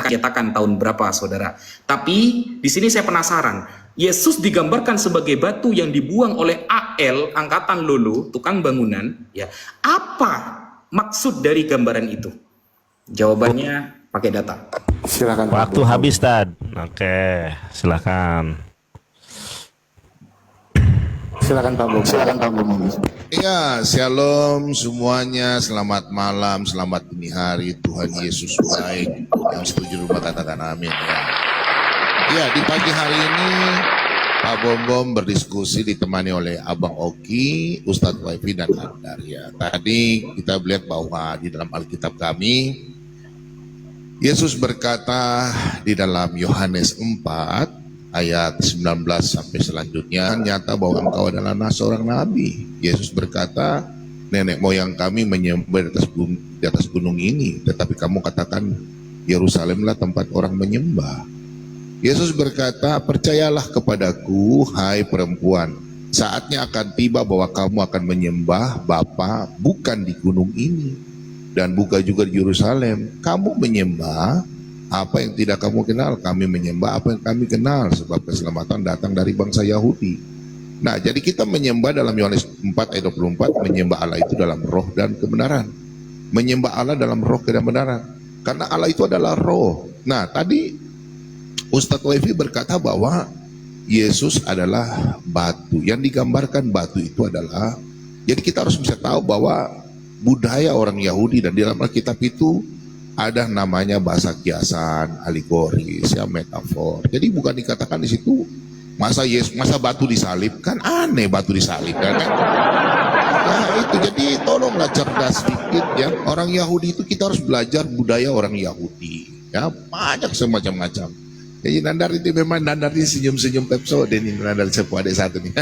cetakan tahun berapa, saudara. Tapi di sini saya penasaran. Yesus digambarkan sebagai batu yang dibuang oleh AL, angkatan lulu, tukang bangunan. Ya, apa maksud dari gambaran itu? Jawabannya pakai data. Silakan. Waktu habis, Tad. Oke, silakan. Silakan Pak Bob. Silakan Pak Bob. Ya, shalom semuanya, selamat malam, selamat dini hari, Tuhan Yesus baik. Yang setuju rumah katakan amin ya. Ya, di pagi hari ini Pak Bom berdiskusi ditemani oleh Abang Oki, Ustadz Waifi dan Andar ya. Tadi kita melihat bahwa di dalam Alkitab kami Yesus berkata di dalam Yohanes 4 ayat 19 sampai selanjutnya, nyata bahwa engkau adalah seorang nabi. Yesus berkata, nenek moyang kami menyembah di atas gunung ini, tetapi kamu katakan Yerusalemlah tempat orang menyembah. Yesus berkata, percayalah kepadaku, hai perempuan, saatnya akan tiba bahwa kamu akan menyembah Bapa bukan di gunung ini, dan bukan juga di Yerusalem. Kamu menyembah apa yang tidak kamu kenal, kami menyembah apa yang kami kenal, sebab keselamatan datang dari bangsa Yahudi. Nah, jadi kita menyembah dalam Yohanes 4 ayat 24, menyembah Allah itu dalam roh dan kebenaran. Menyembah Allah dalam roh dan kebenaran. Karena Allah itu adalah roh. Nah, tadi Ustadz Waifi berkata bahwa Yesus adalah batu. Yang digambarkan batu itu adalah, jadi kita harus bisa tahu bahwa budaya orang Yahudi dan di dalam Alkitab itu ada namanya bahasa kiasan, alegoris, ya, metafor. Jadi bukan dikatakan di situ masa batu disalib, kan aneh batu disalib kan? Nah itu, jadi tolonglah cerdas sedikit ya. Orang Yahudi itu kita harus belajar budaya orang Yahudi. Ya, banyak semacam-macam. Jadi Nandar itu memang Nandar ini senyum-senyum Pepso dan ini Nandar sepuh adik satu nih.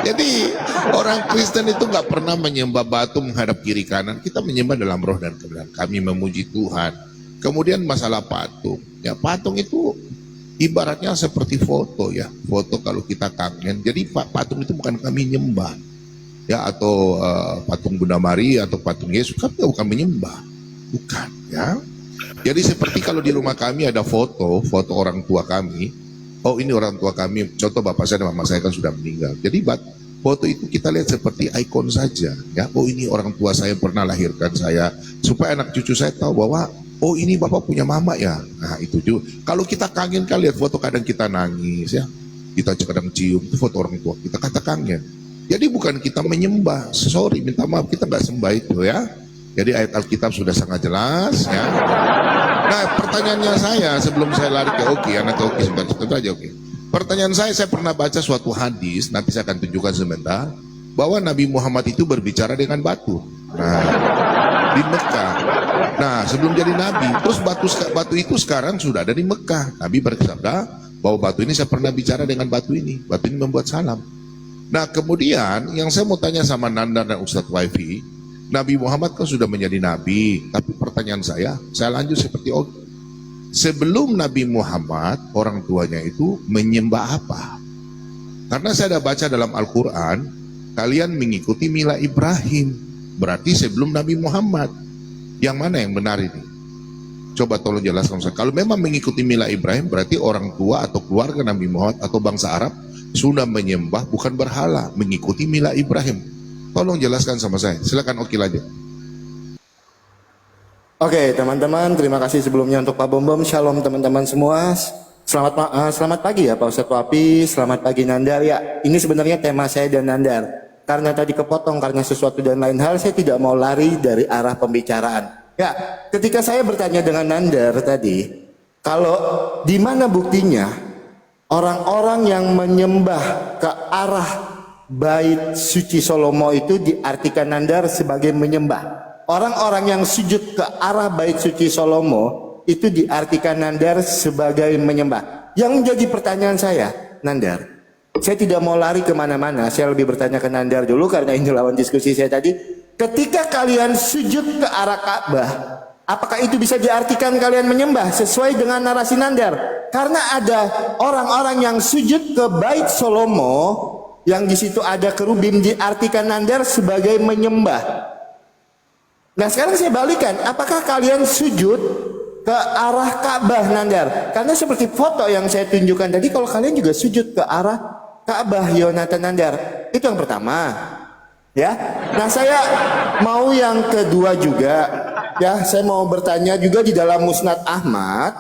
Jadi orang Kristen itu nggak pernah menyembah batu menghadap kiri kanan. Kita menyembah dalam roh dan kebenaran. Kami memuji Tuhan. Kemudian masalah patung. Ya, patung itu ibaratnya seperti foto ya. Foto kalau kita kangen. Jadi patung itu bukan kami nyembah. Ya, atau patung Bunda Maria atau patung Yesus, kami bukan menyembah. Bukan ya. Jadi seperti kalau di rumah kami ada foto orang tua kami. Oh, ini orang tua kami, contoh bapak saya dan mama saya kan sudah meninggal. Jadi foto itu kita lihat seperti ikon saja. Ya, oh ini orang tua saya pernah lahirkan saya. Supaya anak cucu saya tahu bahwa, oh ini bapak punya mama ya. Nah itu juga. Kalau kita kangen kan lihat foto kadang kita nangis ya. Kita kadang cium, itu foto orang tua. Kita kata kangen. Jadi bukan kita menyembah. Sorry, minta maaf, kita nggak sembah itu ya. Jadi ayat Alkitab sudah sangat jelas ya. Nah pertanyaannya saya sebelum saya lari ke Oki, anak ke Oki sebentar aja Oki. Pertanyaan saya pernah baca suatu hadis, nanti saya akan tunjukkan sebentar, bahwa Nabi Muhammad itu berbicara dengan batu. Nah di Mekah. Nah sebelum jadi Nabi, terus batu itu sekarang sudah ada di Mekah. Nabi bersabda bahwa batu ini saya pernah bicara dengan batu ini membuat salam. Nah kemudian yang saya mau tanya sama Nanda dan Ustadz Waifi, Nabi Muhammad kan sudah menjadi Nabi, tapi pertanyaan saya lanjut seperti sebelum Nabi Muhammad, orang tuanya itu menyembah apa? Karena saya ada baca dalam Al-Quran, kalian mengikuti mila Ibrahim, berarti sebelum Nabi Muhammad. Yang mana yang benar ini? Coba tolong jelaskan saya. Kalau memang mengikuti mila Ibrahim, berarti orang tua atau keluarga Nabi Muhammad atau bangsa Arab sudah menyembah bukan berhala, mengikuti mila Ibrahim. Tolong jelaskan sama saya. Silakan Oki aja. Oke teman-teman, terima kasih sebelumnya untuk Pak Bom. Shalom teman-teman semua. Selamat pagi ya Pak Ustadz Wapi. Selamat pagi Nandar ya. Ini sebenarnya tema saya dan Nandar. Karena tadi kepotong karena sesuatu dan lain hal, saya tidak mau lari dari arah pembicaraan. Ya, ketika saya bertanya dengan Nandar tadi, kalau di mana buktinya orang-orang yang menyembah ke arah Bait suci Salomo itu diartikan Nandar sebagai menyembah. Orang-orang yang sujud ke arah Bait suci Salomo itu diartikan Nandar sebagai menyembah. Yang menjadi pertanyaan saya, Nandar, saya tidak mau lari kemana-mana. Saya lebih bertanya ke Nandar dulu karena ini lawan diskusi saya tadi. Ketika kalian sujud ke arah Ka'bah, apakah itu bisa diartikan kalian menyembah sesuai dengan narasi Nandar? Karena ada orang-orang yang sujud ke Bait Salomo, yang di situ ada kerubim, diartikan Nandar sebagai menyembah. Nah sekarang saya balikan, apakah kalian sujud ke arah Ka'bah, Nandar? Karena seperti foto yang saya tunjukkan tadi, kalau kalian juga sujud ke arah Ka'bah, Yonatan, Nandar. Itu yang pertama. Ya, nah saya mau yang kedua juga. Ya, saya mau bertanya juga di dalam Musnad Ahmad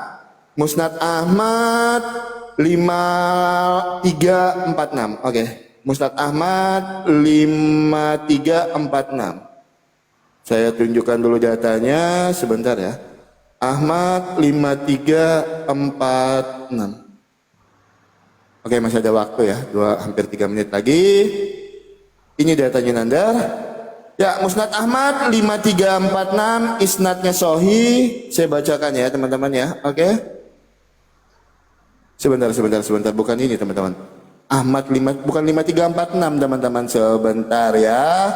5346. Oke, Musnad Ahmad 5346. Saya tunjukkan dulu datanya sebentar ya. Ahmad 5346. Oke, masih ada waktu ya, hampir 3 menit lagi. Ini datanya Nandar. Ya, Musnad Ahmad 5346, isnadnya sahih. Saya bacakan ya teman-teman ya. Oke. Sebentar, bukan ini teman-teman. Ahmad bukan 5346 teman-teman, sebentar ya.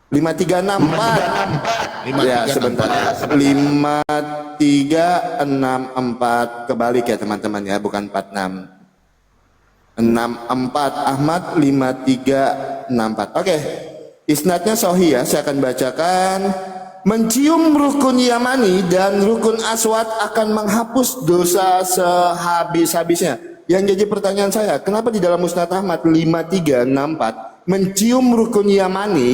5364. Ya, sebentar. 5364 kebalik ya teman-teman ya, bukan 46. 64 Ahmad 5364. Oke. Isnadnya sahih ya, saya akan bacakan. Mencium rukun Yamani dan rukun Aswad akan menghapus dosa sehabis-habisnya. Yang jadi pertanyaan saya, kenapa di dalam Musnad Ahmad 5364 mencium rukun Yamani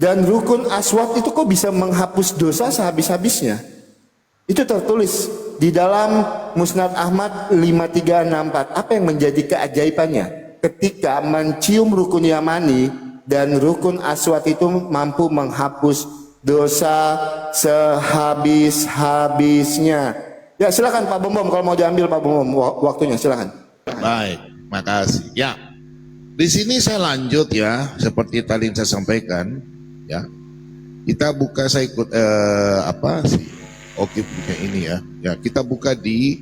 dan rukun Aswad itu kok bisa menghapus dosa sehabis-habisnya? Itu tertulis di dalam Musnad Ahmad 5364. Apa yang menjadi keajaibannya ketika mencium rukun Yamani dan rukun Aswad itu mampu menghapus dosa sehabis-habisnya? Ya, silakan Pak Bombom, kalau mau diambil Pak Bombom waktunya, silakan. Baik, makasih. Ya, di sini saya lanjut ya, seperti tadi yang saya sampaikan. Ya, kita buka, saya ikut Oke punya ini ya. Ya, kita buka di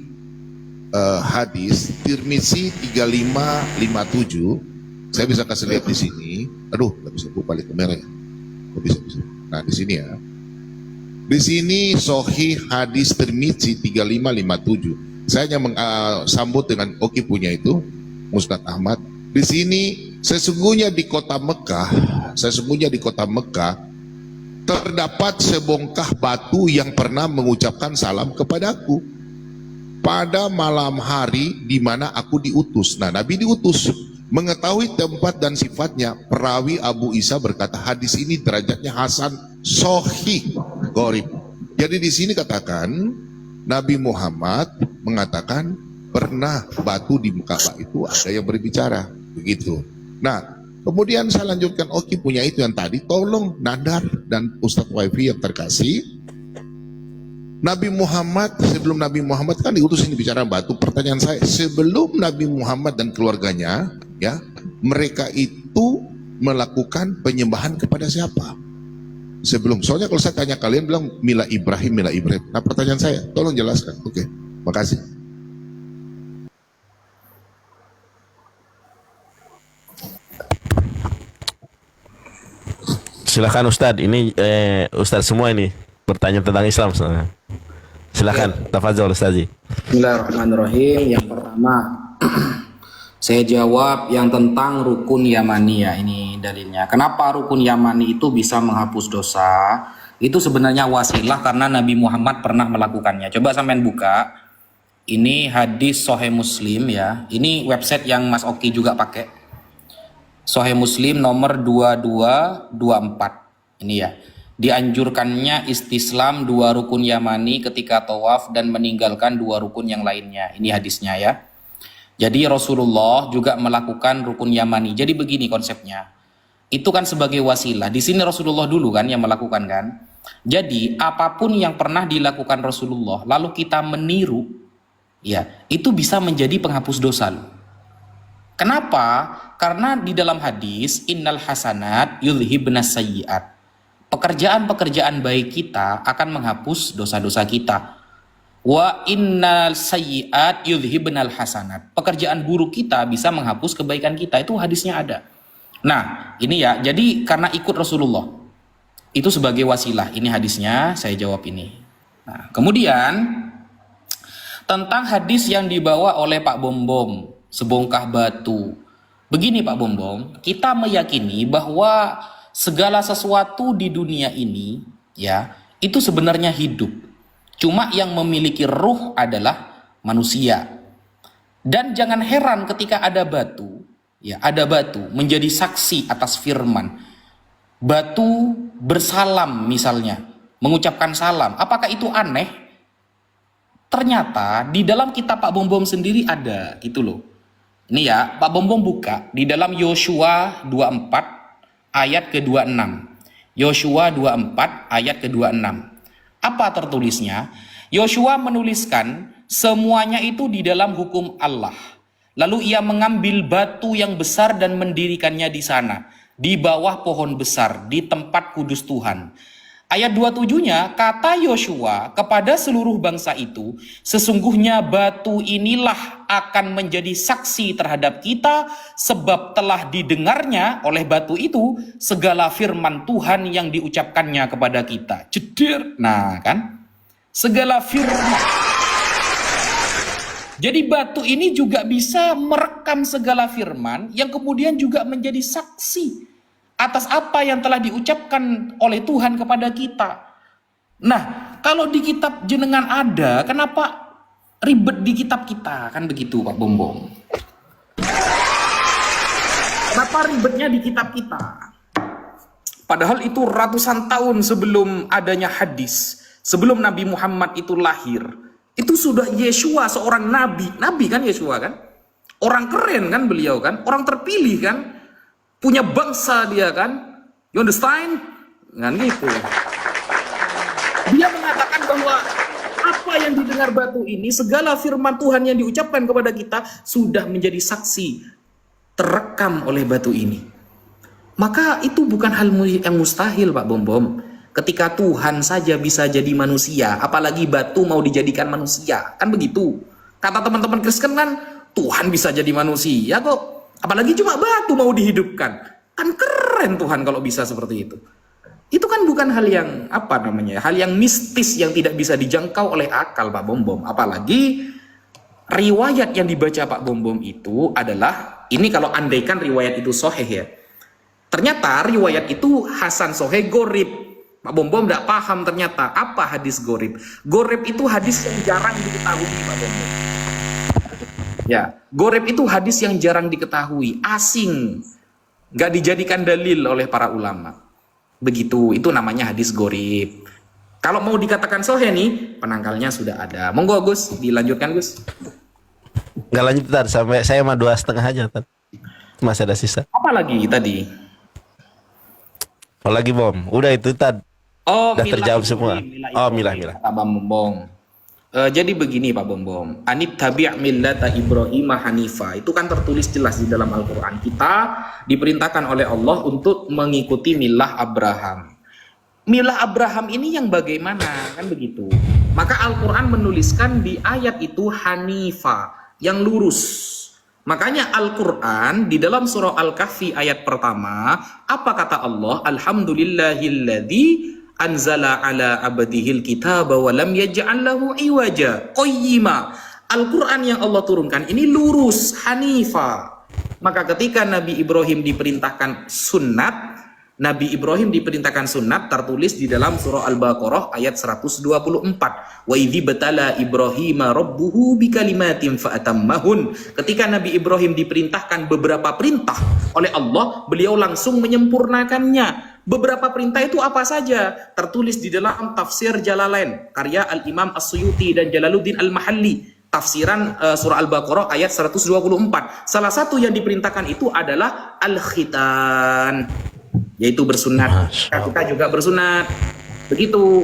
hadis Tirmizi 3557. Saya bisa kasih lihat di sini. Aduh, nggak bisa buka balik kamera ya. Oh, bisa. Nah, di sini ya. Di sini sahih hadis Tirmizi 3557. Saya hanya sambut dengan Oki punya itu, Musnad Ahmad. Di sini sesungguhnya di kota Mekah terdapat sebongkah batu yang pernah mengucapkan salam kepadaku pada malam hari di mana aku diutus. Nah, Nabi diutus. Mengetahui tempat dan sifatnya, perawi Abu Isa berkata hadis ini derajatnya hasan sahih gharib. Jadi di sini katakan Nabi Muhammad mengatakan pernah batu di Ka'bah itu ada yang berbicara begitu. Nah, kemudian saya lanjutkan, Oki punya itu yang tadi, tolong Nandar dan Ustadz Wifi yang terkasih. Nabi Muhammad, sebelum Nabi Muhammad kan diutus ini bicara batu. Pertanyaan saya, sebelum Nabi Muhammad dan keluarganya, ya, mereka itu melakukan penyembahan kepada siapa? Sebelum, soalnya kalau saya tanya kalian bilang Mila Ibrahim. Nah, pertanyaan saya, tolong jelaskan. Oke, makasih. Silakan Ustadz, ini Ustadz semua ini bertanya tentang Islam. Silakan, tafadzol Ustadz. Bismillahirrahmanirrahim. Yang pertama, saya jawab yang tentang rukun Yamani ya, ini dalilnya. Kenapa rukun Yamani itu bisa menghapus dosa? Itu sebenarnya wasilah karena Nabi Muhammad pernah melakukannya. Coba sampean buka. Ini hadis Sahih Muslim ya. Ini website yang Mas Oki juga pakai. Sahih Muslim nomor 2224. Ini ya. Dianjurkannya istislam 2 rukun Yamani ketika tawaf dan meninggalkan 2 rukun yang lainnya. Ini hadisnya ya. Jadi Rasulullah juga melakukan rukun Yamani. Jadi begini konsepnya. Itu kan sebagai wasilah. Di sini Rasulullah dulu kan yang melakukan kan. Jadi apapun yang pernah dilakukan Rasulullah lalu kita meniru, ya, itu bisa menjadi penghapus dosa loh. Kenapa? Karena di dalam hadis innal hasanat yudhibnas sayyiat. Pekerjaan-pekerjaan baik kita akan menghapus dosa-dosa kita. Wa innal sayyiat yudhibnal hasanat. Pekerjaan buruk kita bisa menghapus kebaikan kita. Itu hadisnya ada. Nah, ini ya. Jadi karena ikut Rasulullah. Itu sebagai wasilah. Ini hadisnya, saya jawab ini. Nah, kemudian tentang hadis yang dibawa oleh Pak Bombom, sebongkah batu. Begini Pak Bombom, kita meyakini bahwa segala sesuatu di dunia ini ya itu sebenarnya hidup. Cuma yang memiliki ruh adalah manusia. Dan jangan heran ketika ada batu, ya ada batu menjadi saksi atas firman. Batu bersalam misalnya, mengucapkan salam. Apakah itu aneh? Ternyata di dalam kitab Pak Bom sendiri ada gitu loh. Ini ya, Pak Bom buka di dalam Yosua 24 ayat ke-26. Yosua 24 ayat ke-26. Apa tertulisnya? Yosua menuliskan semuanya itu di dalam hukum Allah. Lalu ia mengambil batu yang besar dan mendirikannya di sana, di bawah pohon besar, di tempat kudus Tuhan. Ayat 27-nya, kata Yosua kepada seluruh bangsa itu, sesungguhnya batu inilah akan menjadi saksi terhadap kita, sebab telah didengarnya oleh batu itu segala firman Tuhan yang diucapkannya kepada kita. Jeder. Nah kan, segala firman. Jadi batu ini juga bisa merekam segala firman yang kemudian juga menjadi saksi atas apa yang telah diucapkan oleh Tuhan kepada kita. Nah, kalau di kitab jenengan ada, kenapa ribet di kitab kita? Kan begitu Pak Bom. Kenapa ribetnya di kitab kita? Padahal itu ratusan tahun sebelum adanya hadis, sebelum Nabi Muhammad itu lahir. Itu sudah Yeshua seorang nabi. Nabi kan Yeshua kan? Orang keren kan beliau kan? Orang terpilih kan? Punya bangsa dia kan, you understand? Kan gitu. Dia mengatakan bahwa apa yang didengar batu ini, segala firman Tuhan yang diucapkan kepada kita sudah menjadi saksi terekam oleh batu ini. Maka itu bukan hal yang mustahil Pak Bom. Ketika Tuhan saja bisa jadi manusia, apalagi batu mau dijadikan manusia, kan begitu. Kata teman-teman Kristen kan, Tuhan bisa jadi manusia kok. Apalagi cuma batu mau dihidupkan. Kan keren Tuhan kalau bisa seperti itu. Itu kan bukan hal yang hal yang mistis yang tidak bisa dijangkau oleh akal Pak Bom. Apalagi riwayat yang dibaca Pak Bom itu adalah, ini kalau andaikan riwayat itu sahih ya. Ternyata riwayat itu Hasan Sahih Gorib. Pak Bom tidak paham ternyata apa hadis Gorib. Gorib itu hadis yang jarang diketahui Pak Bom. Ya, Gorib itu hadis yang jarang diketahui, asing, gak dijadikan dalil oleh para ulama. Begitu, itu namanya hadis Gorib. Kalau mau dikatakan sahih nih, penangkalnya sudah ada. Monggo Gus, dilanjutkan Gus. Nggak lanjut Tad, sampai saya mah 2,5 aja Tad. Masih ada sisa. Apa lagi tadi? Apa lagi Bom? Udah itu Tad. Oh, udah terjawab semua. Oh, milah. Kata Bang Bom. Jadi begini Pak Bom. Anit tabi' millata Ibrahim hanifa. Itu kan tertulis jelas di dalam Al-Quran. Kita diperintahkan oleh Allah untuk mengikuti milah Abraham. Milah Abraham ini yang bagaimana? Kan begitu. Maka Al-Quran menuliskan di ayat itu hanifa, yang lurus. Makanya Al-Quran di dalam surah Al-Kahfi ayat pertama, apa kata Allah? Alhamdulillahilladzi anzala ala abdihil kitaba wa lam yaj'al lahu iwaja qayyima. Al-Quran yang Allah turunkan ini lurus, hanifa. Maka ketika Nabi Ibrahim diperintahkan sunat, tertulis di dalam surah Al-Baqarah ayat 124. Wa idzi batala Ibrahima rabbuhu bikalimatin fa'atammahun. Ketika Nabi Ibrahim diperintahkan beberapa perintah oleh Allah, beliau langsung menyempurnakannya. Beberapa perintah itu apa saja? Tertulis di dalam tafsir Jalalain, karya Al-Imam As-Suyuti dan Jalaluddin Al-Mahalli. Tafsiran surah Al-Baqarah ayat 124. Salah satu yang diperintahkan itu adalah al-khitan, yaitu bersunat. Kita juga bersunat. Begitu.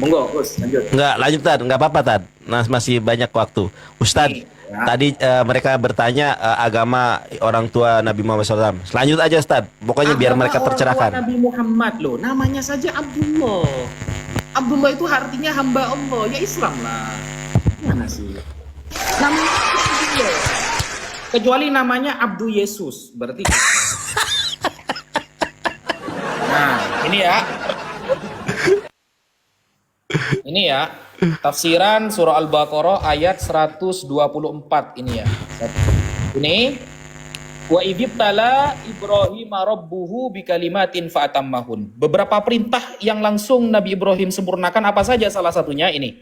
Monggo, Gus, lanjut. Enggak, lanjut Tad, enggak apa-apa Tad. Nah, masih banyak waktu. Ustadz, tadi mereka bertanya agama orang tua Nabi Muhammad SAW. Lanjut aja Ustadz, pokoknya biar mereka tercerahkan. Nabi Muhammad loh, namanya saja Abdullah. Abdullah itu artinya hamba Allah, ya Islam lah. Gimana sih? Namanya Abdullah. Kecuali namanya Abdu Yesus, berarti. Nah, ini ya. Ini ya. Tafsiran surah Al-Baqarah ayat 124 ini ya. Ini Wa idzibtala Ibrahim rabbuhu bikalimatin fa'atammahun. Beberapa perintah yang langsung Nabi Ibrahim sempurnakan apa saja, salah satunya ini.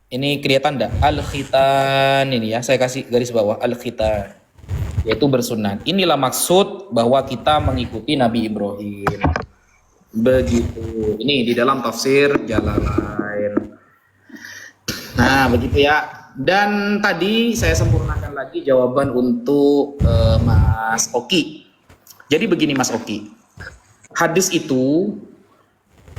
Ini kelihatan enggak? Al-khitan ini ya, saya kasih garis bawah al-khitan. Yaitu bersunat. Inilah maksud bahwa kita mengikuti Nabi Ibrahim. Begitu. Ini di dalam tafsir Jalalain. Nah, begitu ya. Dan tadi saya sempurnakan lagi jawaban untuk Mas Oki. Jadi begini Mas Oki. Hadis itu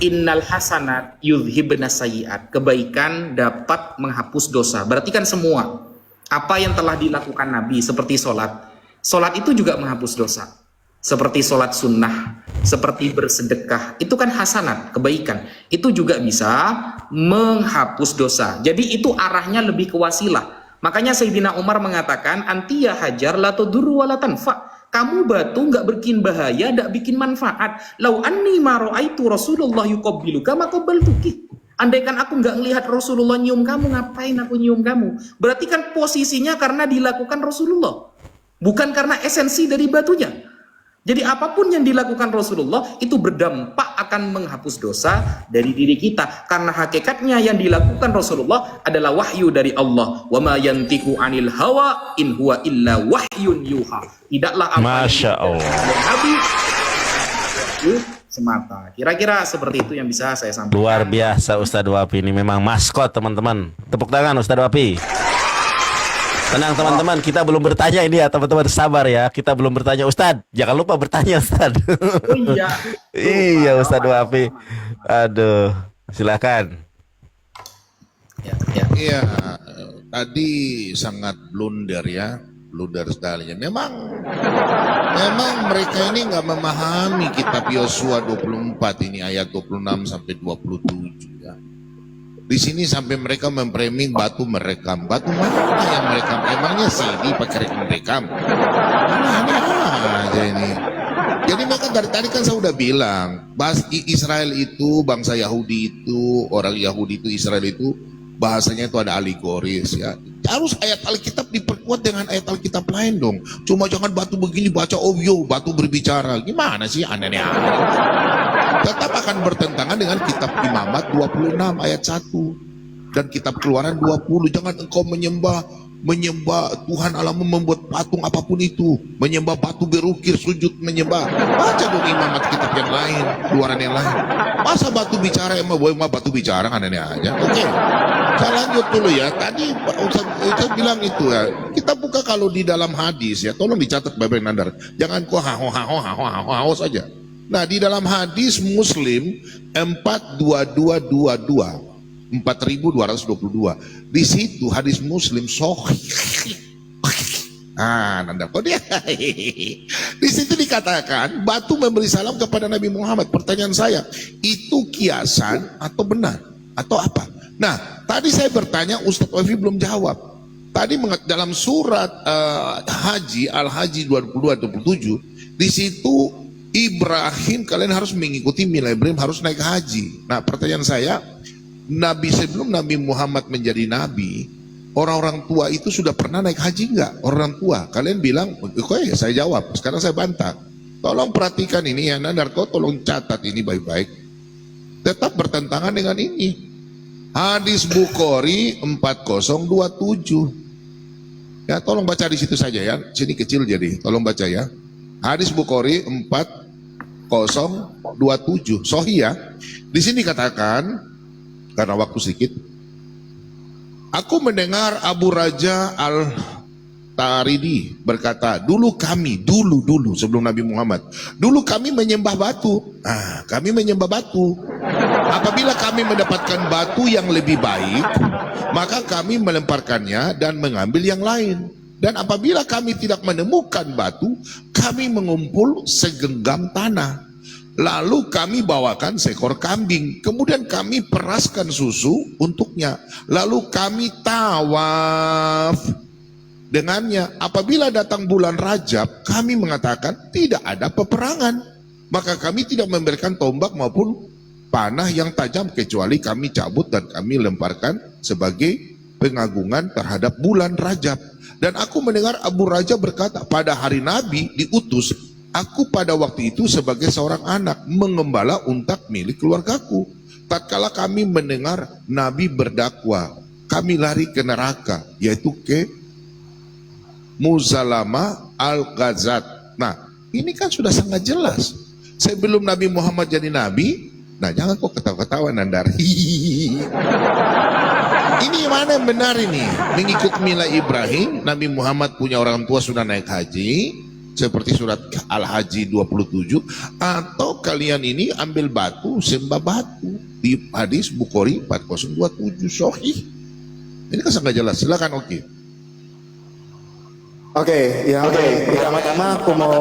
innal hasanat yudhibna sayyiat. Kebaikan dapat menghapus dosa. Berarti kan semua apa yang telah dilakukan Nabi seperti sholat. Sholat itu juga menghapus dosa. Seperti sholat sunnah, seperti bersedekah, itu kan hasanat, kebaikan. Itu juga bisa menghapus dosa. Jadi itu arahnya lebih ke wasilah. Makanya Sayyidina Umar mengatakan, antiya hajar la tadurru wa la tanfa. Kamu batu nggak bikin bahaya, nggak bikin manfaat. Lau anni ma ra'aitu Rasulullah yuqabbiluka ma qabbaltuki. Andaikan aku nggak ngelihat Rasulullah nyium kamu, ngapain aku nyium kamu? Berarti kan posisinya karena dilakukan Rasulullah, bukan karena esensi dari batunya. Jadi apapun yang dilakukan Rasulullah itu berdampak akan menghapus dosa dari diri kita. Karena hakikatnya yang dilakukan Rasulullah adalah wahyu dari Allah. Wa ma yantiqu 'anil hawa in huwa illa wahyun yuha. Tidaklah apa Masya Allah. yang Nabi itu semata. Kira-kira seperti itu yang bisa saya sampaikan. Luar biasa Ustadz Wapi ini memang maskot teman-teman. Tepuk tangan Ustadz Wapi. Tenang teman-teman, kita belum bertanya ini ya teman-teman, sabar ya. Kita belum bertanya Ustadz. Jangan lupa bertanya Ustadz. Oh iya. Iya Ustadz Wapi. Aduh, silakan. Ya. Iya, tadi sangat blunder ya, blunder sekali. Memang mereka ini nggak memahami kitab Yosua 24 ini ayat 26 sampai 27 ya. Di sini sampai mereka memframing batu merekam. Batu mana yang merekam? Emangnya CD pakai merekam? Mana aja ini. Jadi mereka dari tadi kan saya udah bilang, Israel itu, bangsa Yahudi itu, orang Yahudi itu, Israel itu, bahasanya itu ada alegoris ya. Harus ayat Alkitab diperkuat dengan ayat Alkitab lain dong. Cuma jangan batu begini baca obyo, batu berbicara. Gimana sih aneh-aneh. Tetap akan bertentangan dengan kitab Imamat 26 ayat 1 dan kitab Keluaran 20. Jangan engkau menyembah Tuhan Allahmu membuat patung apapun itu, menyembah batu berukir, sujud menyembah. Baca dong Imamat kitab yang lain, Keluaran yang lain. Masa batu bicara emang boleh batu bicara kan aneh aja. Oke. Saya lanjut dulu ya. Tadi Ustaz bilang itu ya. Kita buka kalau di dalam hadis ya. Tolong dicatat Bapak Nandar. Jangan kok haho saja. Nah, di dalam hadis Muslim 4222 di situ hadis Muslim sahih. Nanda kok dia. Di situ dikatakan batu memberi salam kepada Nabi Muhammad. Pertanyaan saya, itu kiasan atau benar atau apa? Nah, tadi saya bertanya, Ustadz Wafi belum jawab. Tadi dalam surat Haji Al-Haji 22-27 di situ Ibrahim, kalian harus mengikuti mila Ibrahim, harus naik haji. Nah, pertanyaan saya, Nabi sebelum Nabi Muhammad menjadi Nabi, orang-orang tua itu sudah pernah naik haji enggak? Orang tua, kalian bilang, oke, saya jawab. Sekarang saya bantah. Tolong perhatikan ini ya, Nandarko, tolong catat ini baik-baik. Tetap bertentangan dengan ini. Hadis Bukhari 4027. Ya, tolong baca di situ saja ya. Sini kecil jadi, tolong baca ya. Hadis Bukhari 4027, sahih ya. Di sini katakan, karena waktu sedikit, aku mendengar Abu Raja Al-Taridi berkata, dulu sebelum Nabi Muhammad, dulu kami menyembah batu. Kami menyembah batu. Apabila kami mendapatkan batu yang lebih baik, maka kami melemparkannya dan mengambil yang lain. Dan apabila kami tidak menemukan batu, kami mengumpul segenggam tanah. Lalu kami bawakan seekor kambing. Kemudian kami peraskan susu untuknya. Lalu kami tawaf dengannya. Apabila datang bulan Rajab, kami mengatakan tidak ada peperangan. Maka kami tidak memberikan tombak maupun panah yang tajam, kecuali kami cabut dan kami lemparkan sebagai pengagungan terhadap bulan Rajab. Dan aku mendengar Abu Rajab berkata, pada hari Nabi diutus, aku pada waktu itu sebagai seorang anak mengembala unta milik keluargaku. Tatkala kami mendengar Nabi berdakwah, kami lari ke neraka, yaitu ke Muzalama Al-Ghazat. Nah, ini kan sudah sangat jelas. Sebelum Nabi Muhammad jadi Nabi, nah jangan kok ketawa-ketawa Nandar. Ini mana yang benar ini? Mengikut mila Ibrahim, Nabi Muhammad punya orang tua sudah naik haji, seperti surat Al-Haji 27, atau kalian ini ambil batu, sembah batu. Di hadis Bukhari 4027 sahih. Ini kan sangat jelas. Silakan Oki. Oke, pertama-tama aku mau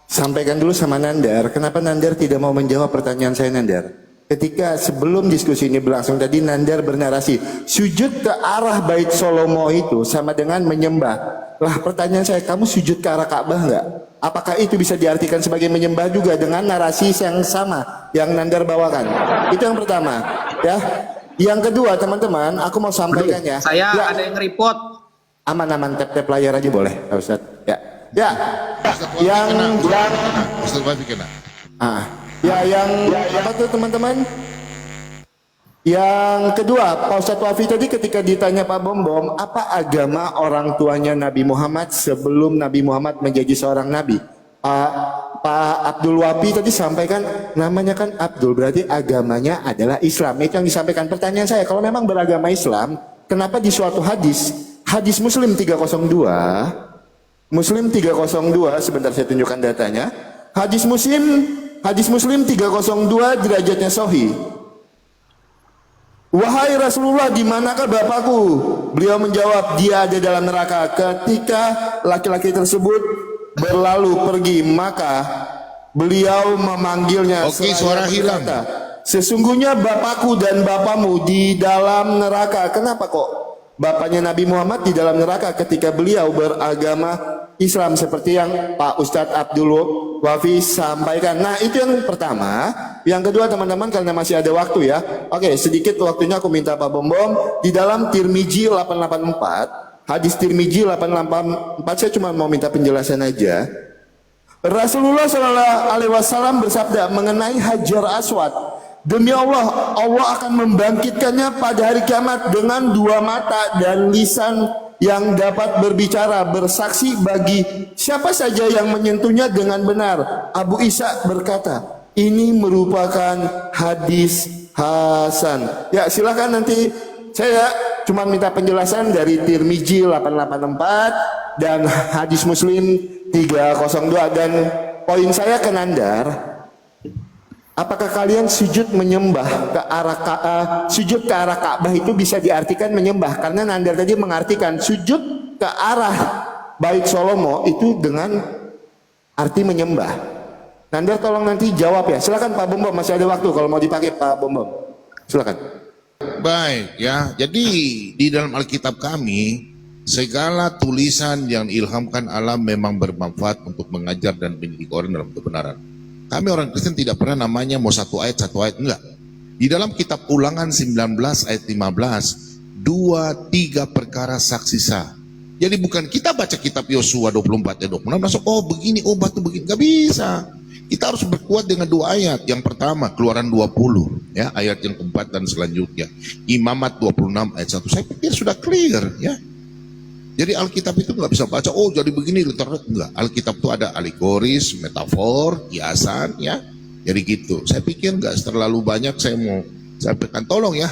sampaikan dulu sama Nandar. Kenapa Nandar tidak mau menjawab pertanyaan saya, Nandar? Ketika sebelum diskusi ini berlangsung tadi, Nandar bernarasi sujud ke arah Bait Solomo itu sama dengan menyembah. Lah pertanyaan saya, kamu sujud ke arah Ka'bah enggak? Apakah itu bisa diartikan sebagai menyembah juga dengan narasi yang sama yang Nandar bawakan? Itu yang pertama, ya. Yang kedua, teman-teman, aku mau sampaikan ya. Saya ya, ada yang report. aman-aman tap-tap layar aja boleh, Pak Ustadz. Ya. Ya. Ustaz Wafi kena. Yang apa tuh teman-teman? Yang kedua, Pak Ustadz Wafi tadi ketika ditanya Pak Bom, apa agama orang tuanya Nabi Muhammad sebelum Nabi Muhammad menjadi seorang nabi? Pak Abdul Wafi tadi sampaikan namanya kan Abdul, berarti agamanya adalah Islam. Itu yang disampaikan. Pertanyaan saya, kalau memang beragama Islam, kenapa di suatu hadis Muslim 302, sebentar saya tunjukkan datanya. Hadis Muslim 302 derajatnya sahih. Wahai Rasulullah, di manakah bapakku? Beliau menjawab, dia ada dalam neraka. Ketika laki-laki tersebut berlalu pergi, maka beliau memanggilnya. Oke, suara hilang. Sesungguhnya bapakku dan bapamu di dalam neraka. Kenapa kok bapaknya Nabi Muhammad di dalam neraka ketika beliau beragama Islam, seperti yang Pak Ustadz Abdul Wafi sampaikan. Nah, itu yang pertama. Yang kedua, teman-teman, karena masih ada waktu ya. Oke, sedikit waktunya aku minta Pak Bom di dalam Tirmizi 884, hadis Tirmizi 884, saya cuma mau minta penjelasan aja. Rasulullah Shallallahu Alaihi Wasallam bersabda mengenai Hajar Aswad, demi Allah, Allah akan membangkitkannya pada hari kiamat dengan dua mata dan lisan yang dapat berbicara, bersaksi bagi siapa saja yang menyentuhnya dengan benar. Abu Isa berkata, ini merupakan hadis hasan. Ya, silakan nanti saya cuma minta penjelasan dari Tirmizi 884 dan hadis Muslim 302. Dan poin saya ke Nandar, apakah kalian sujud menyembah ke arah sujud ke arah Ka'bah itu bisa diartikan menyembah? Karena Nandar tadi mengartikan sujud ke arah Bait Solomo itu dengan arti menyembah. Nandar tolong nanti jawab ya. Silakan Pak Bom, masih ada waktu kalau mau dipakai Pak Bom. Silakan. Baik ya, jadi di dalam Alkitab kami segala tulisan yang diilhamkan Allah memang bermanfaat untuk mengajar dan mendidik orang dalam kebenaran. Kami orang Kristen tidak pernah namanya mau satu ayat, enggak. Di dalam kitab Ulangan 19 ayat 15, 2-3 perkara saksi sah. Jadi bukan kita baca kitab Yosua 24 ayat 26 langsung oh begini, oh batu begini, nggak bisa. Kita harus berkuat dengan dua ayat. Yang pertama Keluaran 20 ya, ayat yang keempat dan selanjutnya. Imamat 26 ayat 1. Saya pikir sudah clear ya. Jadi Alkitab itu nggak bisa baca, oh jadi begini, enggak. Alkitab itu ada alegoris, metafor, kiasan, ya. Jadi gitu. Saya pikir nggak terlalu banyak saya mau sampaikan. Tolong ya,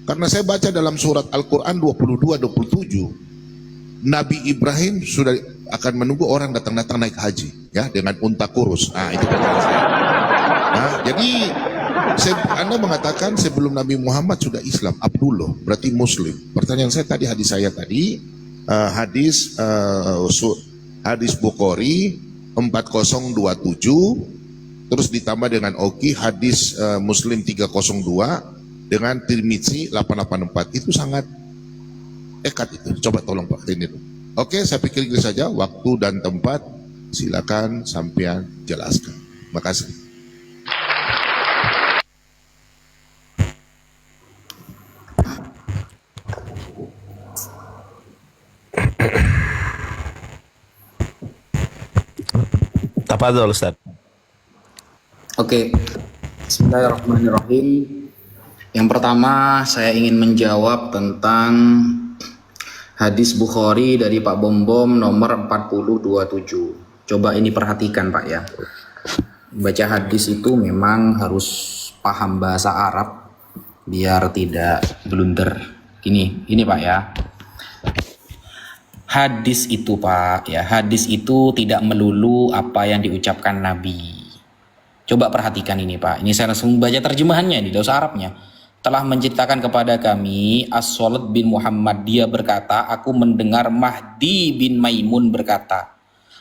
karena saya baca dalam surat Al-Quran 22-27, Nabi Ibrahim sudah akan menunggu orang datang-datang naik haji, ya, dengan unta kurus. Nah itu pertanyaan saya. Nah, jadi Anda mengatakan sebelum Nabi Muhammad sudah Islam, Abdullah, berarti Muslim. Pertanyaan saya tadi, hadis hadis Bukhari 4027 terus ditambah dengan Oki hadis Muslim 302 dengan Tirmizi 884 itu sangat dekat itu. Coba tolong Pak ini. Oke, saya pikir itu saja. Waktu dan tempat silakan sampean jelaskan. Makasih. Tafadhol Ustaz. Oke, Bismillahirrahmanirrahim. Yang pertama saya ingin menjawab tentang hadis Bukhari dari Pak Bom nomor 4027. Coba ini perhatikan Pak ya. Baca hadis itu memang harus paham bahasa Arab biar tidak blunder. Ini Pak ya. Hadis itu Pak ya, hadis itu tidak melulu apa yang diucapkan Nabi. Coba perhatikan ini Pak. Ini saya langsung baca terjemahannya di bahasa Arabnya. Telah menceritakan kepada kami As-Salat bin Muhammad, dia berkata, aku mendengar Mahdi bin Maimun berkata,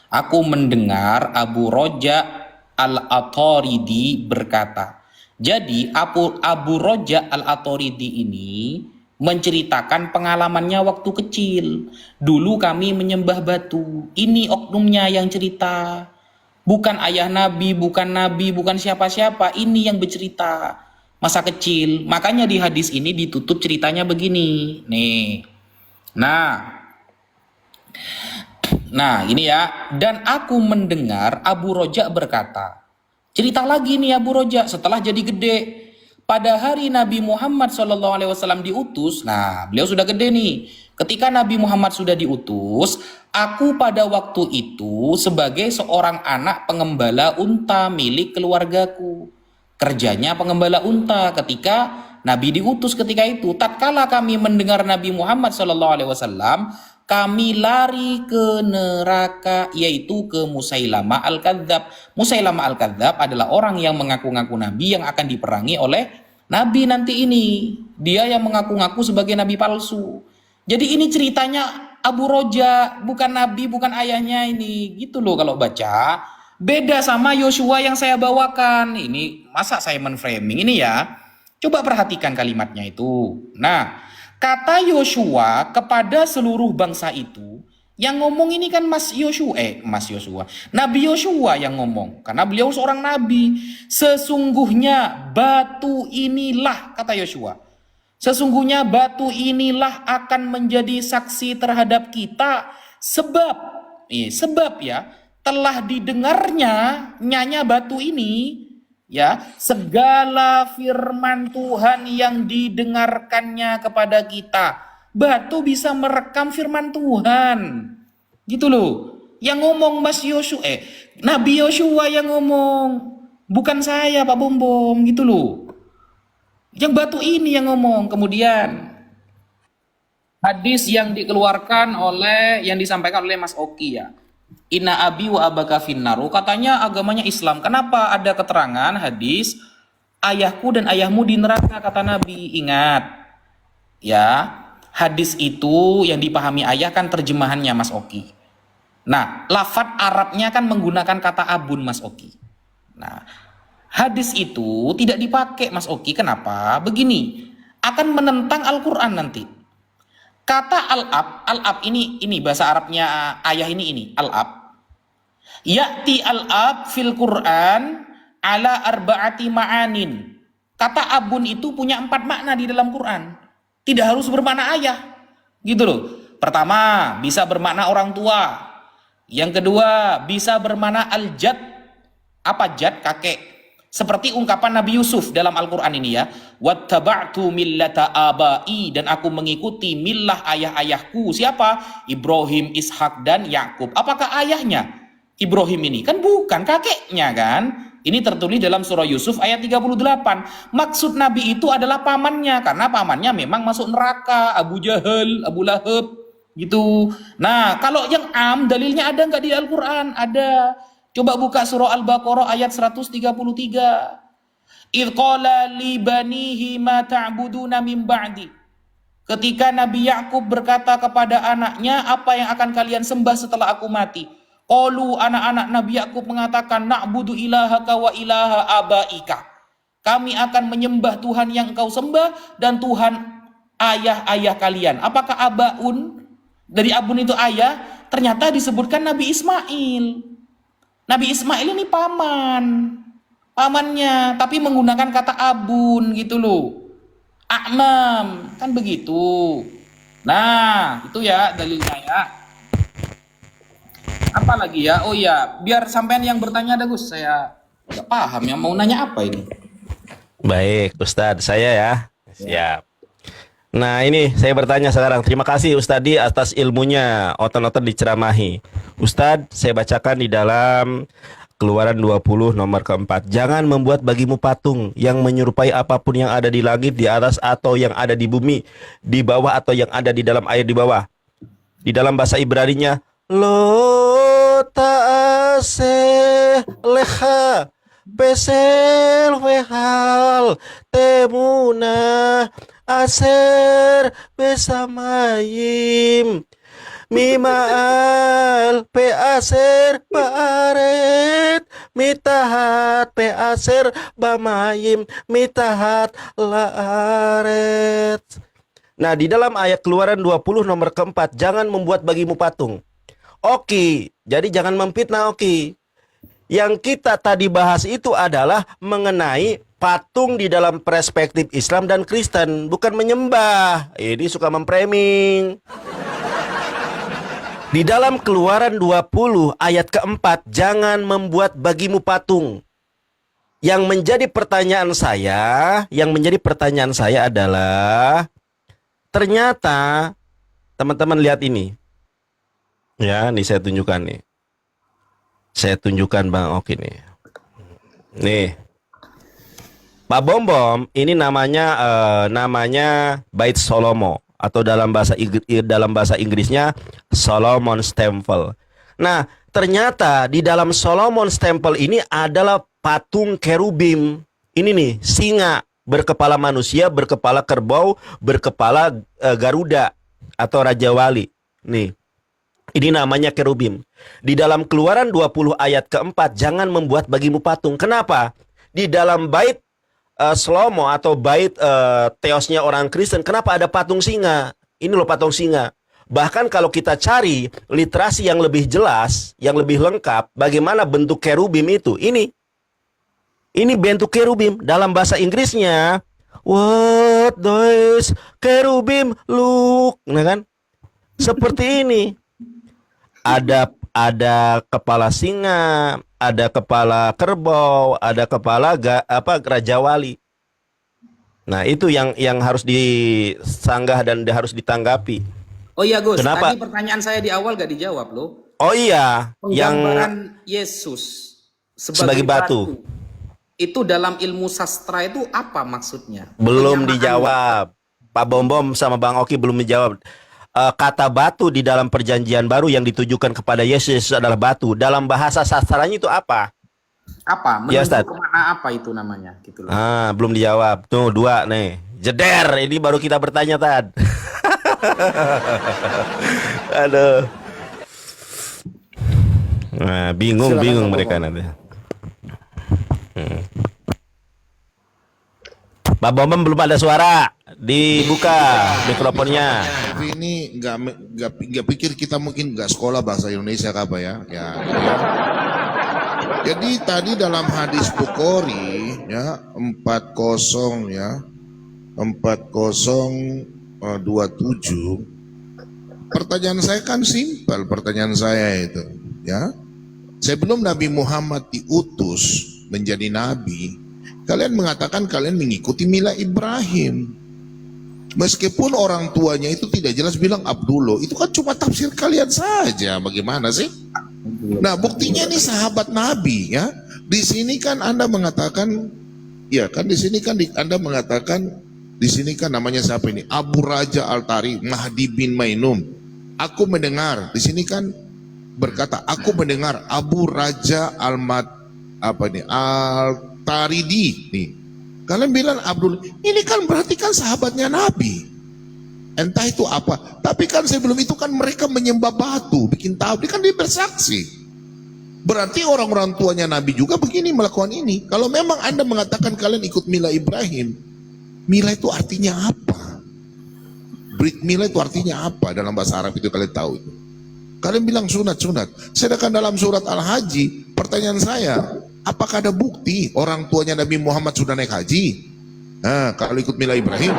aku mendengar Abu Roja Al-Ataridi berkata. Jadi Abu Roja Al-Ataridi ini menceritakan pengalamannya waktu kecil. Dulu kami menyembah batu. Ini oknumnya yang cerita. Bukan ayah Nabi, bukan siapa-siapa. Ini yang bercerita. Masa kecil. Makanya di hadis ini ditutup ceritanya begini. Nih. Nah ini ya. Dan aku mendengar Abu Roja berkata. Cerita lagi nih Abu Roja setelah jadi gede. Pada hari Nabi Muhammad SAW diutus, nah beliau sudah gede nih. Ketika Nabi Muhammad sudah diutus, aku pada waktu itu sebagai seorang anak pengembala unta milik keluargaku. Kerjanya pengembala unta ketika Nabi diutus ketika itu. Tatkala kami mendengar Nabi Muhammad SAW, kami lari ke neraka, yaitu ke Musailamah Al-Kadzab. Musailamah Al-Kadzab adalah orang yang mengaku-ngaku Nabi yang akan diperangi oleh Nabi nanti ini. Dia yang mengaku-ngaku sebagai Nabi palsu. Jadi ini ceritanya Abu Roja, bukan Nabi, bukan ayahnya ini. Gitu loh kalau baca. Beda sama Yosua yang saya bawakan. Ini masa saya menframing ini ya. Coba perhatikan kalimatnya itu. Nah, kata Yosua kepada seluruh bangsa itu, yang ngomong ini kan Mas Yosua. Nabi Yosua yang ngomong, karena beliau seorang nabi. Sesungguhnya batu inilah, kata Yosua. Sesungguhnya batu inilah akan menjadi saksi terhadap kita. Sebab ya, telah didengarnya nyanya batu ini, ya, segala firman Tuhan yang didengarkannya kepada kita. Batu bisa merekam firman Tuhan. Gitu loh. Yang ngomong Nabi Yosua yang ngomong. Bukan saya Pak Bom gitu loh. Yang batu ini yang ngomong. Kemudian hadis yang disampaikan oleh Mas Oki ya. Inna abi wa abaka finnaru, katanya agamanya Islam. Kenapa ada keterangan hadis ayahku dan ayahmu di neraka, kata Nabi. Ingat ya, hadis itu yang dipahami ayah kan terjemahannya Mas Oki. Nah, lafadz Arabnya kan menggunakan kata abun Mas Oki. Nah, hadis itu tidak dipakai Mas Oki. Kenapa? Begini, akan menentang Al-Quran nanti. Kata al-ab ini bahasa Arabnya ayah ini al-ab. Ya'ti al-ab fil Quran ala arba'ati ma'anin. Kata abun itu punya 4 makna di dalam Quran. Tidak harus bermakna ayah. Gitu loh. Pertama, bisa bermakna orang tua. Yang kedua, bisa bermakna al-jad. Apa jad? Kakek. Seperti ungkapan Nabi Yusuf dalam Al-Quran ini ya. Wattaba'tu millata abai, dan aku mengikuti millah ayah-ayahku. Siapa? Ibrahim, Ishak, dan Yakub. Apakah ayahnya Ibrahim ini? Kan bukan, kakeknya kan. Ini tertulis dalam surah Yusuf ayat 38. Maksud Nabi itu adalah pamannya. Karena pamannya memang masuk neraka. Abu Jahal, Abu Lahab. Gitu. Nah, kalau yang dalilnya ada nggak di Al-Quran? Ada. Coba buka surah Al-Baqarah ayat 133. Idh qala li banihi ma ta'buduna min ba'di. Ketika Nabi Yakub berkata kepada anaknya, apa yang akan kalian sembah setelah aku mati? Qalu, anak-anak Nabi Yakub mengatakan, na'budu ilahaka wa ilaha abaika. Kami akan menyembah Tuhan yang engkau sembah dan Tuhan ayah-ayah kalian. Apakah abaun? Dari abun itu ayah, ternyata disebutkan Nabi Ismail. Nabi Ismail ini pamannya, tapi menggunakan kata abun gitu loh. A'mam, kan begitu. Nah, itu ya dalilnya ya. Apa lagi ya? Oh iya, biar sampean yang bertanya ada Gus. Saya nggak paham yang mau nanya apa ini. Baik, Ustadz, saya ya. Siap. Nah, ini saya bertanya sekarang. Terima kasih Ustadz atas ilmunya. Otot-otot diceramahi. Ustadz, saya bacakan di dalam Keluaran 20 nomor keempat. Jangan membuat bagimu patung yang menyerupai apapun yang ada di langit, di atas, atau yang ada di bumi, di bawah, atau yang ada di dalam air di bawah. Di dalam bahasa Ibraninya, lo ta'ase leha besel wehal temuna aser besamayim mimaal peaser baaret mitahat peaser bamayim mitahat laaret. Nah, di dalam ayat Keluaran 20 nomor keempat, jangan membuat bagimu patung. Oke, jadi jangan memfitnah, oke. Yang kita tadi bahas itu adalah mengenai patung di dalam perspektif Islam dan Kristen, bukan menyembah. Ini suka memframing. Di dalam Keluaran 20 ayat keempat, jangan membuat bagimu patung. Yang menjadi pertanyaan saya adalah, ternyata teman-teman lihat ini. Ya, ini saya tunjukkan nih. Saya tunjukkan Bang Oki nih. Nih. Pak Bom Bom, ini namanya Bait Solomo, atau dalam bahasa Inggrisnya Solomon's Temple. Nah, ternyata di dalam Solomon's Temple ini adalah patung kerubim. Ini nih, singa berkepala manusia, berkepala kerbau, berkepala Garuda atau Raja Wali. Nih. Ini namanya kerubim. Di dalam Keluaran 20 ayat keempat, jangan membuat bagimu patung. Kenapa? Di dalam bait Salomo atau bait teosnya orang Kristen, kenapa ada patung singa? Ini loh patung singa. Bahkan kalau kita cari literasi yang lebih jelas, yang lebih lengkap, bagaimana bentuk kerubim itu? Ini bentuk kerubim. Dalam bahasa Inggrisnya, what does kerubim look? Nah kan? Seperti ini. Ada kepala singa, ada kepala kerbau, ada kepala Raja Wali. Nah, itu yang harus disanggah dan harus ditanggapi. Oh iya Gus, Kenapa? tadi pertanyaan saya di awal gak dijawab loh. Oh iya, Penggambaran Yesus sebagai batu. Itu dalam ilmu sastra itu apa maksudnya? Belum Penyamaan. dijawab. Pak Bom Bom sama Bang Oki belum dijawab. Kata batu di dalam perjanjian baru yang ditujukan kepada Yesus adalah batu. Dalam bahasa sastranya itu apa? Apa? Ya, Menunjuk Ustaz. kemana apa itu namanya? Gitu loh. Belum dijawab. Tuh, 2 nih. Jeder, ini baru kita bertanya, Tad. Aduh. Nah, bingung Silakan, Pak mereka Bom. nanti. Pak Bom Bom belum ada suara. Dibuka mikrofonnya. Tapi ini nggak pikir kita mungkin nggak sekolah bahasa Indonesia apa ya? Ya. Jadi tadi dalam hadis Bukhari ya 40 ya 4027. Pertanyaan saya kan simpel, pertanyaan saya itu ya. Sebelum Nabi Muhammad diutus menjadi nabi, kalian mengatakan kalian mengikuti mila Ibrahim. Meskipun orang tuanya itu tidak jelas bilang Abdullah, itu kan cuma tafsir kalian saja. Bagaimana sih? Nah, buktinya ini sahabat Nabi ya. Di sini kan Anda mengatakan, ya kan di sini kan Anda mengatakan di sini kan namanya siapa ini? Abu Raja Al-Tari, Mahdi bin Mainum. Aku mendengar, di sini kan berkata, aku mendengar Abu Raja Al-Taridi nih. Kalian bilang Abdul, ini kan berarti kan sahabatnya Nabi. Entah itu apa. Tapi kan sebelum itu kan mereka menyembah batu, bikin tahu. Dia kan dia bersaksi. Berarti orang-orang tuanya Nabi juga begini melakukan ini. Kalau memang Anda mengatakan kalian ikut mila Ibrahim, mila itu artinya apa? Brit mila itu artinya apa dalam bahasa Arab itu kalian tahu itu. Kalian bilang sunat. Sedangkan dalam surat Al-Haji, pertanyaan saya, apakah ada bukti orang tuanya Nabi Muhammad sudah naik haji? Nah, kalau ikut mila Ibrahim.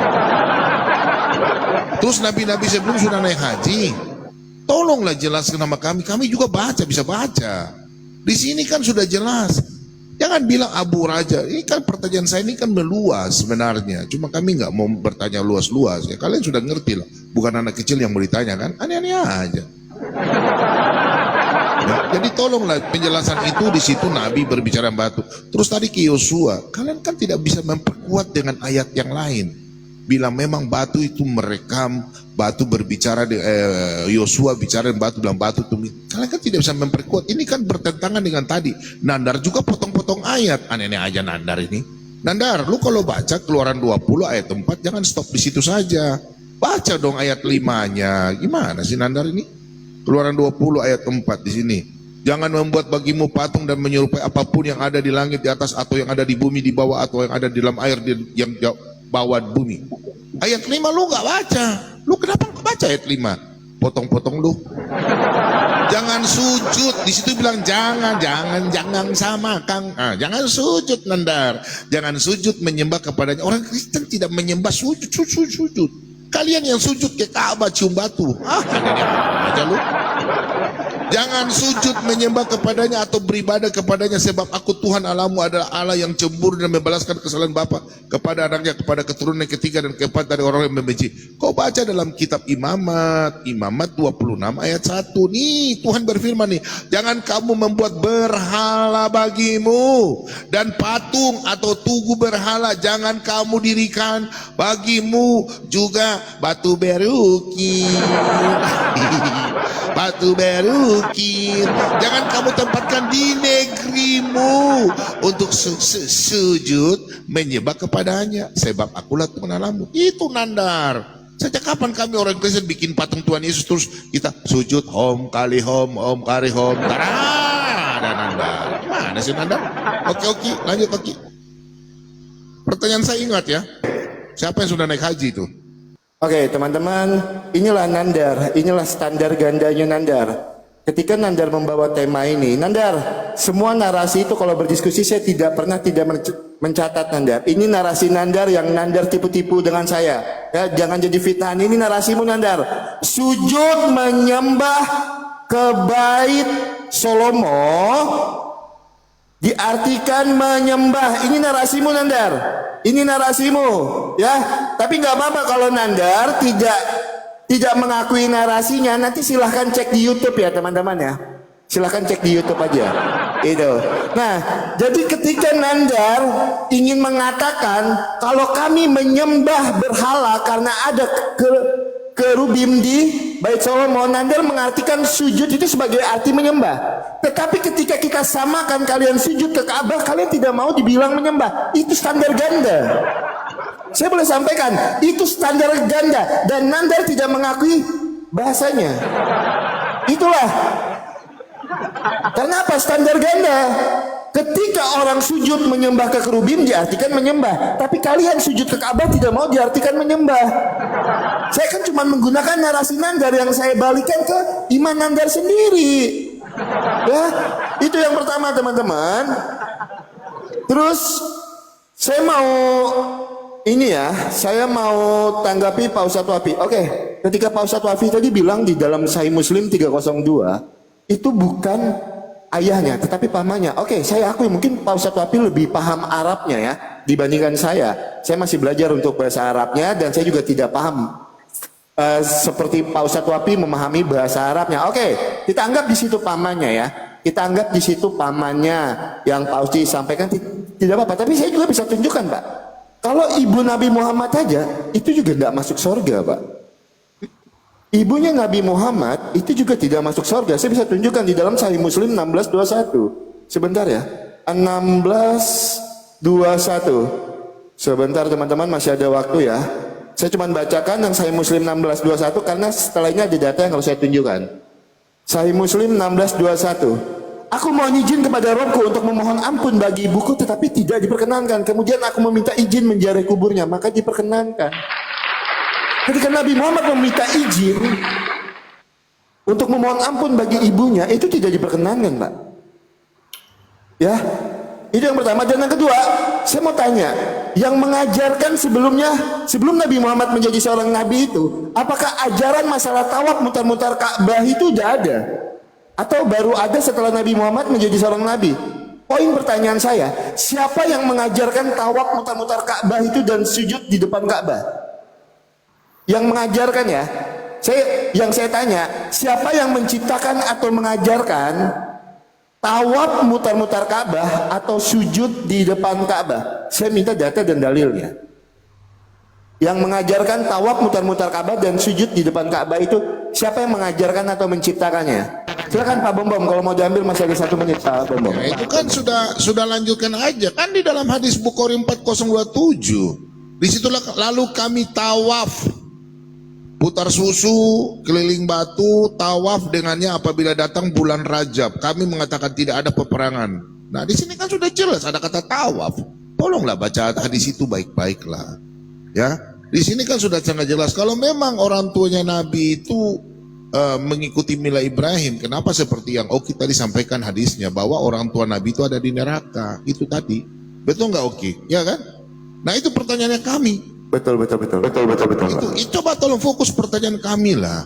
Terus nabi-nabi sebelum sudah naik haji. Tolonglah jelaskan nama kami juga baca, bisa baca. Di sini kan sudah jelas. Jangan bilang abu raja. Ini kan pertanyaan saya ini kan meluas sebenarnya. Cuma kami nggak mau bertanya luas-luas. Ya kalian sudah ngerti lah. Bukan anak kecil yang mau ditanya kan. Aneh-aneh aja. Ya, jadi tolonglah penjelasan itu di situ Nabi berbicara batu. Terus tadi ke Yosua, kalian kan tidak bisa memperkuat dengan ayat yang lain. Bila memang batu itu merekam, batu berbicara, Yosua bicara dengan batu, bilang batu itu. Kalian kan tidak bisa memperkuat. Ini kan bertentangan dengan tadi. Nandar juga potong-potong ayat. Aneh-aneh aja Nandar ini. Nandar, lu kalau baca Keluaran 20 ayat 4, jangan stop di situ saja. Baca dong ayat 5-nya. Gimana sih Nandar ini? Keluaran 20 ayat 4 di sini. Jangan membuat bagimu patung dan menyerupai apapun yang ada di langit di atas atau yang ada di bumi di bawah atau yang ada di dalam air yang bawah bumi. Ayat 5 lu nggak baca. Lu kenapa nggak baca ayat 5? Potong-potong lu. Jangan sujud. Di situ bilang jangan sama Kang. Jangan sujud Nandar. Jangan sujud menyembah kepadanya. Orang Kristen tidak menyembah sujud. Kalian yang sujud ke Ka'bah cium batu. Aja lu. Jangan sujud menyembah kepadanya atau beribadah kepadanya sebab aku Tuhan Allahmu adalah Allah yang cemburu dan membalaskan kesalahan bapa kepada anaknya, kepada keturunan yang ketiga dan keempat dari orang yang membenci. Kau baca dalam kitab Imamat 26 ayat 1. Nih Tuhan berfirman nih, jangan kamu membuat berhala bagimu dan patung atau tugu berhala jangan kamu dirikan bagimu juga batu berukir. Batu berukir jangan kamu tempatkan di negerimu untuk sujud menyembah kepadanya sebab akulah Tuhan Allahmu. Itu Nandar. Sejak kapan kami orang Kristen bikin patung Tuhan Yesus terus kita sujud om kali hom ada Nandar. Mana sih Nandar? Oke lanjut oke. Pertanyaan saya ingat ya, siapa yang sudah naik haji itu? Oke teman-teman, inilah Nandar, inilah standar gandanya Nandar. Ketika Nandar membawa tema ini, Nandar, semua narasi itu kalau berdiskusi saya tidak pernah tidak mencatat Nandar. Ini narasi Nandar yang Nandar tipu-tipu dengan saya. Ya, jangan jadi fitnahan. Ini narasimu Nandar. Sujud menyembah ke bait Salomo diartikan menyembah. Ini narasimu Nandar. Ini narasimu, ya. Tapi nggak apa-apa kalau Nandar tidak mengakui narasinya. Nanti silahkan cek di YouTube ya teman-teman ya. Silahkan cek di YouTube aja. Itu. Nah, jadi ketika Nandar ingin mengatakan kalau kami menyembah berhala karena ada kerubim di Bait Salomo, Nandar mengartikan sujud itu sebagai arti menyembah. Tetapi ketika kita samakan kalian sujud ke Ka'bah, kalian tidak mau dibilang menyembah. Itu standar ganda. Saya boleh sampaikan, itu standar ganda dan Nandar tidak mengakui bahasanya. Itulah. Karena apa standar ganda? Ketika orang sujud menyembah ke kerubim diartikan menyembah, tapi kalian sujud ke Ka'bah tidak mau diartikan menyembah. Saya kan cuma menggunakan narasi Nandar yang saya balikan ke iman Nandar sendiri. Ya, itu yang pertama teman-teman. Terus saya mau ini ya, saya mau tanggapi Pak Ustadz Wafi. Oke, ketika Pak Ustadz Wafi tadi bilang di dalam Sahih Muslim 302 itu bukan ayahnya tetapi pamannya. Oke, saya akui mungkin Pak Ustadz Wafi lebih paham Arabnya ya dibandingkan saya. Saya masih belajar untuk bahasa Arabnya dan saya juga tidak paham seperti Pak Ustadz Wafi memahami bahasa Arabnya. Oke, kita anggap di situ pamannya ya. Kita anggap di situ pamannya yang Pak Ustadz sampaikan tidak apa-apa. Tapi saya juga bisa tunjukkan Pak. Kalau ibu Nabi Muhammad aja itu juga tidak masuk surga Pak. Ibunya Nabi Muhammad itu juga tidak masuk surga. Saya bisa tunjukkan di dalam Sahih Muslim 1621. Sebentar ya. 1621. Sebentar teman-teman, masih ada waktu ya. Saya cuma bacakan yang Sahih Muslim 1621 karena setelah ini ada data yang harus saya tunjukkan. Sahih Muslim 1621. Aku mau izin kepada Robku untuk memohon ampun bagi ibuku tetapi tidak diperkenankan. Kemudian aku meminta izin menziarahi kuburnya, maka diperkenankan. Ketika Nabi Muhammad meminta izin untuk memohon ampun bagi ibunya, itu tidak diperkenankan, Pak. Ya, itu yang pertama. Dan yang kedua, saya mau tanya, yang mengajarkan sebelum Nabi Muhammad menjadi seorang nabi itu, apakah ajaran masalah tawaf mutar-mutar Ka'bah itu udah ada? Atau baru ada setelah Nabi Muhammad menjadi seorang nabi? Poin pertanyaan saya, siapa yang mengajarkan tawaf mutar-mutar Ka'bah itu dan sujud di depan Ka'bah? Yang mengajarkan ya. Yang saya tanya, siapa yang menciptakan atau mengajarkan tawaf mutar-mutar Ka'bah atau sujud di depan Ka'bah? Saya minta data dan dalilnya. Yang mengajarkan tawaf mutar-mutar Ka'bah dan sujud di depan Ka'bah itu siapa yang mengajarkan atau menciptakannya? Silakan Pak Bom Bom, kalau mau diambil masih ada 1 menit Pak Bom Bom. Ya, itu kan sudah lanjutkan aja kan di dalam hadis Bukhari 4027. Disitulah lalu kami tawaf, putar susu, keliling batu, tawaf dengannya apabila datang bulan Rajab. Kami mengatakan tidak ada peperangan. Nah di sini kan sudah jelas ada kata tawaf. Tolonglah baca hadis itu baik-baiklah. Ya, di sini kan sudah sangat jelas. Kalau memang orang tuanya Nabi itu mengikuti mila Ibrahim, kenapa seperti yang Oki tadi sampaikan hadisnya bahwa orang tua Nabi itu ada di neraka? Itu tadi, betul nggak Oki? Ya kan? Nah itu pertanyaannya kami. Betul. Itu coba tolong fokus pertanyaan kami lah.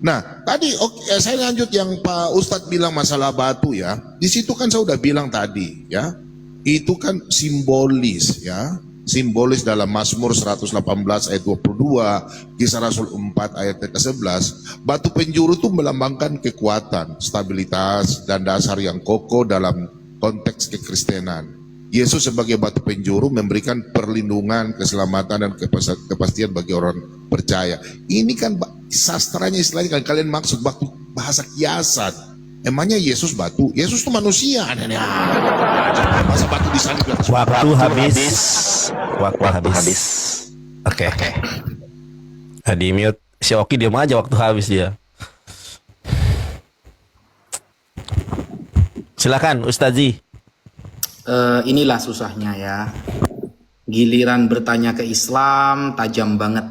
Nah tadi saya lanjut yang Pak Ustadz bilang masalah batu ya. Di situ kan saya udah bilang tadi ya. Itu kan simbolis ya. Simbolis dalam Mazmur 118 ayat 22, Kisah Rasul 4 ayat ke-11, batu penjuru itu melambangkan kekuatan, stabilitas, dan dasar yang kokoh dalam konteks kekristenan. Yesus sebagai batu penjuru memberikan perlindungan, keselamatan, dan kepastian bagi orang percaya. Ini kan sastranya istilahnya kan kalian maksud batu bahasa kiasan. Emangnya Yesus batu? Yesus itu manusia. Masa batu disalib? Waktu habis. Oke. Di mute si Oki diam aja waktu habis dia. Silakan Ustazi. Inilah susahnya ya. Giliran bertanya ke Islam tajam banget.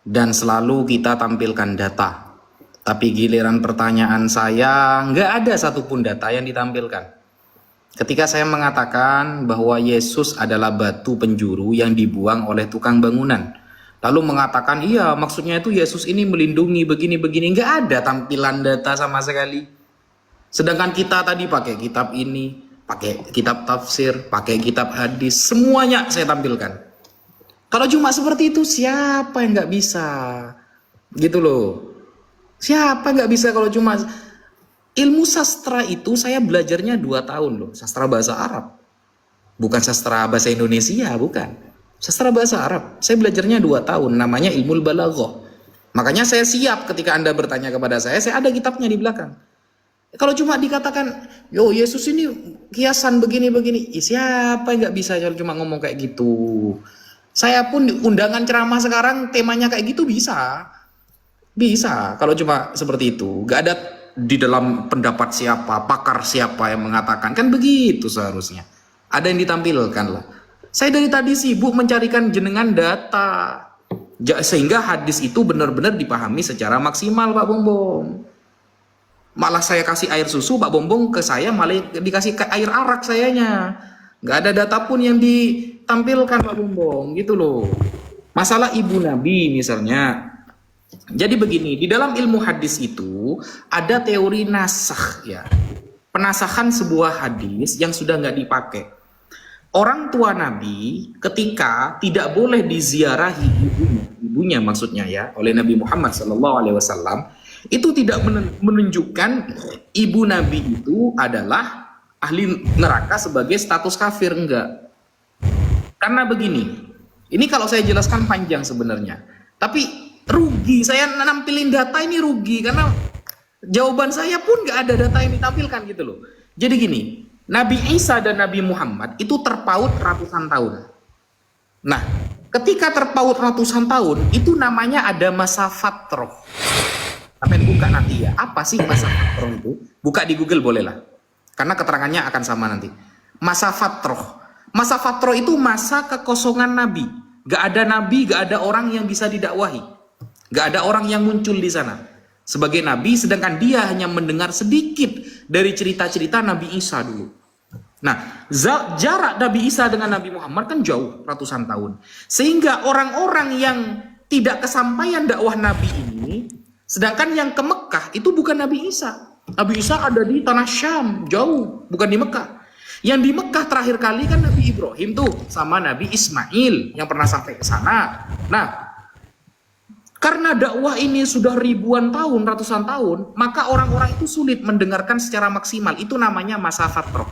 Dan selalu kita tampilkan data. Tapi giliran pertanyaan saya nggak ada satupun data yang ditampilkan. Ketika saya mengatakan bahwa Yesus adalah batu penjuru yang dibuang oleh tukang bangunan, lalu mengatakan iya maksudnya itu Yesus ini melindungi begini-begini, nggak ada tampilan data sama sekali. Sedangkan kita tadi pakai kitab ini, pakai kitab tafsir, pakai kitab hadis, semuanya saya tampilkan. Kalau cuma seperti itu siapa yang nggak bisa? Gitu loh. Siapa nggak bisa kalau cuma ilmu sastra itu saya belajarnya 2 tahun loh. Sastra bahasa Arab. Bukan sastra bahasa Indonesia, bukan. Sastra bahasa Arab. Saya belajarnya 2 tahun. Namanya ilmu balaghah. Makanya saya siap ketika Anda bertanya kepada saya ada kitabnya di belakang. Kalau cuma dikatakan, yo Yesus ini kiasan begini-begini. Siapa yang nggak bisa kalau cuma ngomong kayak gitu. Saya pun undangan ceramah sekarang temanya kayak gitu bisa. Bisa, kalau cuma seperti itu. Gak ada di dalam pendapat siapa, pakar siapa yang mengatakan. Kan begitu seharusnya. Ada yang ditampilkan lah. Saya dari tadi sibuk mencarikan jenengan data. Sehingga hadis itu benar-benar dipahami secara maksimal Pak Bombong. Malah saya kasih air susu, Pak Bombong ke saya malah dikasih air arak sayanya. Gak ada data pun yang ditampilkan Pak Bombong. Gitu loh. Masalah ibu Nabi misalnya. Jadi begini, di dalam ilmu hadis itu ada teori nasakh ya. Penasahan sebuah hadis yang sudah nggak dipakai. Orang tua Nabi ketika tidak boleh diziarahi ibunya maksudnya ya oleh Nabi Muhammad SAW itu tidak menunjukkan ibu Nabi itu adalah ahli neraka sebagai status kafir, enggak. Karena begini, ini kalau saya jelaskan panjang sebenarnya, tapi rugi saya nampilin data ini rugi karena jawaban saya pun nggak ada data yang ditampilkan gitu loh. Jadi gini, Nabi Isa dan Nabi Muhammad itu terpaut ratusan tahun. Nah, ketika terpaut ratusan tahun itu namanya ada masa fatroh. Sampai buka nanti ya, apa sih masa fatroh itu? Buka di Google boleh lah, karena keterangannya akan sama nanti. Masa fatroh. Masa fatroh itu masa kekosongan Nabi. Gak ada Nabi, gak ada orang yang bisa didakwahi. Gak ada orang yang muncul di sana sebagai Nabi, sedangkan dia hanya mendengar sedikit dari cerita-cerita Nabi Isa dulu. Nah, jarak Nabi Isa dengan Nabi Muhammad kan jauh ratusan tahun. Sehingga orang-orang yang tidak kesampaian dakwah Nabi ini, sedangkan yang ke Mekah itu bukan Nabi Isa. Nabi Isa ada di tanah Syam, jauh, bukan di Mekah. Yang di Mekah terakhir kali kan Nabi Ibrahim tuh sama Nabi Ismail yang pernah sampai ke sana. Nah, karena dakwah ini sudah ribuan tahun, ratusan tahun, maka orang-orang itu sulit mendengarkan secara maksimal. Itu namanya masa fatrah.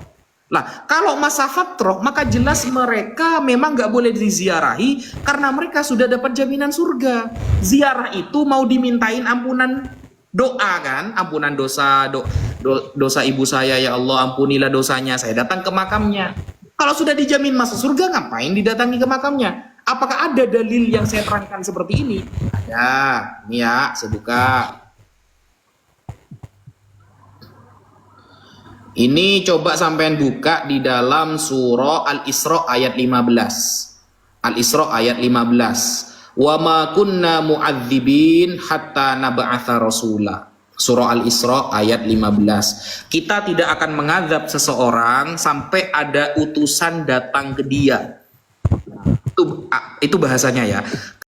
Lah, kalau masa fatrah, maka jelas mereka memang nggak boleh diziarahi karena mereka sudah dapat jaminan surga. Ziarah itu mau dimintain ampunan doa kan, ampunan dosa, dosa ibu saya, ya Allah ampunilah dosanya, saya datang ke makamnya. Kalau sudah dijamin masuk surga, ngapain didatangi ke makamnya? Apakah ada dalil yang saya terangkan seperti ini? Ada, ini ya, saya buka. Ini coba sampean buka di dalam surah Al-Isra ayat 15. Al-Isra ayat 15. Wa ma kunna mu'adzibin hatta nab'atha rasula. Surah Al-Isra ayat 15. Kita tidak akan mengazab seseorang sampai ada utusan datang ke dia. Itu bahasanya ya.